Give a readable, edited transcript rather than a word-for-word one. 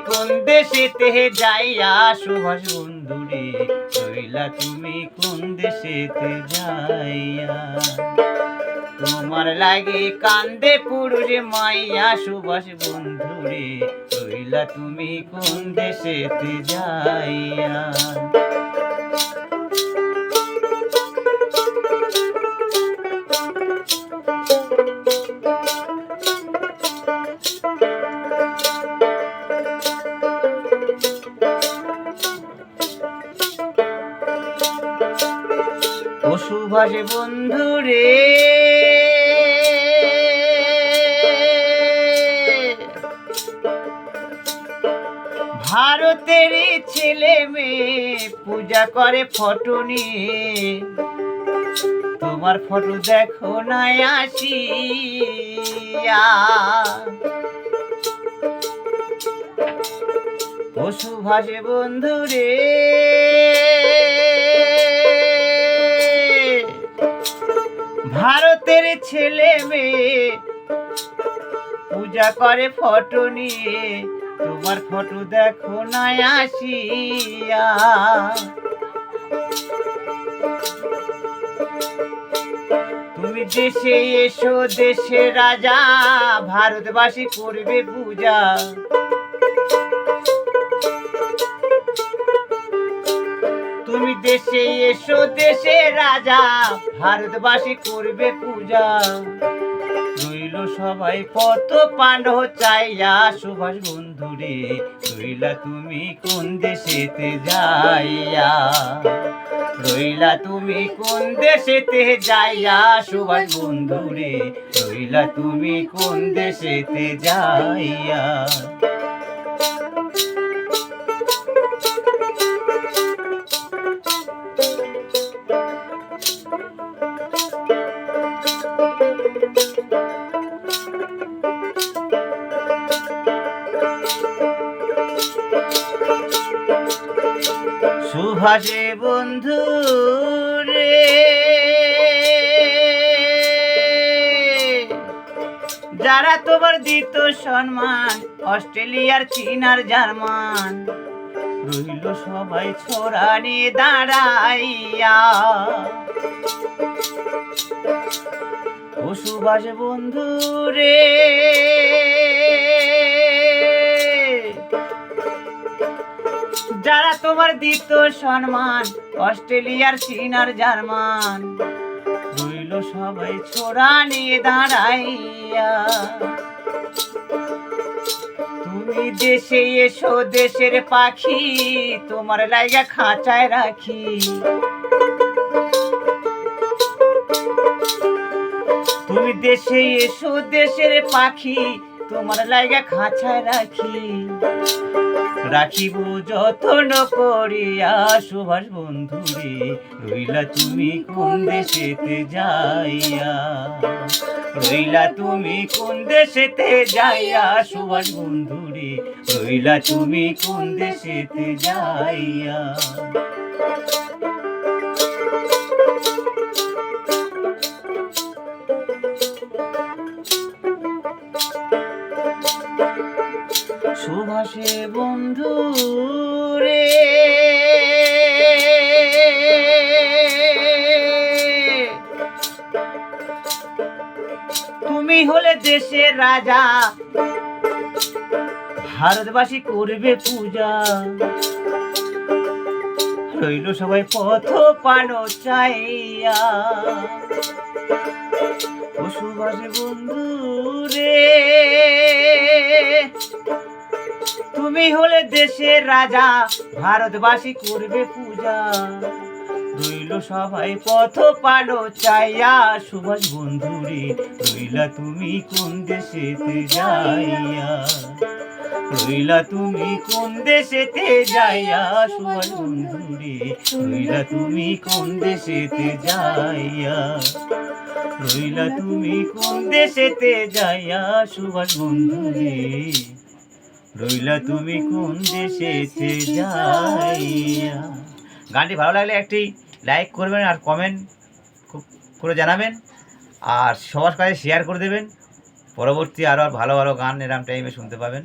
কোন দেশেতে যাইয়া সুভাষ বন্ধুরে রইলা তুমি কোন দেশেতে যাইয়া তোমার লাগে কান্দে পুরুষ মাইয়া সুভাষ বন্ধুরে রইলা তুমি কোন দেশেতে যাইয়া ও সুভাষ বন্ধুরে ভারতের ছেলে মেয়ে পূজা করে ফটো নিয়ে তোমার ফটো দেখো না আসিয়া ও সুভাষ বন্ধুরে ভারতের ছেলে মেয়ে পূজা করে ফটো নিয়ে তোমার ফটো দেখো না আসিয়া তুমি দেশে এসো দেশের রাজা ভারতবাসী করবে পূজা তুমি দেশে এসো দেশের রাজা ভারতবাসী করবে পূজা রইল সবাই কত পাণ্ডব চাইয়া সুভাষ বন্ধুরে রইলা তুমি কোন দেশেতে যাইয়া রইলা তুমি কোন দেশেতে যাইয়া সুভাষ বন্ধুরে রইলা তুমি কোন দেশেতে যাইয়া সুভাষে বন্ধু রে যারা তোমার দিত সম্মান অস্ট্রেলিয়ার চীন আর জার্মান রইল সবাই ছোড়া নিয়ে দাঁড়াইয়া ও সুভাষ বন্ধু রে যারা তোমার দিত সম্মান অস্ট্রেলিয়ার চীন আর জার্মান রইল সবাই ছোড়া নিয়ে দাঁড়াইয়া তুমি দেশে এসো দেশের পাখি তোমার লাইগা খাঁচায় রাখি তুমি দেশে এসো দেশের পাখি তোমার লাইগা খাঁচায় রাখি রাখিব যত্ন করিয়া সুভাষ বন্ধুরে রইলা তুমি কোন দেশেতে যাইয়া রইলা তুমি কোন দেশেতে যাইয়া সুভাষ বন্ধুরে রইলা তুমি কোন দেশেতে যাইয়া সুভাষে বন্ধু রে তুমি হলে দেশের রাজা ভারতবাসী করবে পূজা রইল সবাই পথ পানো চাইয়া ও সুভাষে বন্ধু রে তুমি হলে দেশের রাজা ভারতবাসী করবে পূজা রইল সবাই পথ পানো চাইয়া সুভাষ বন্ধুরে রইলা তুমি কোন দেশেতে যাইয়া রইলা তুমি কোন দেশেতে যাইয়া সুভাষ বন্ধুরে রইলা তুমি কোন দেশেতে যাইয়া রইলা তুমি কোন দেশেতে যাইয়া সুভাষ বন্ধুরে রইলা তুমি কোন দেশেতে যাইয়া। গানটি ভালো লাগলে একটি লাইক করবেন আর কমেন্ট করে জানাবেন আর সবার কাছে শেয়ার করে দেবেন। পরবর্তী আরও ভালো ভালো গান এরকম টাইমে শুনতে পাবেন।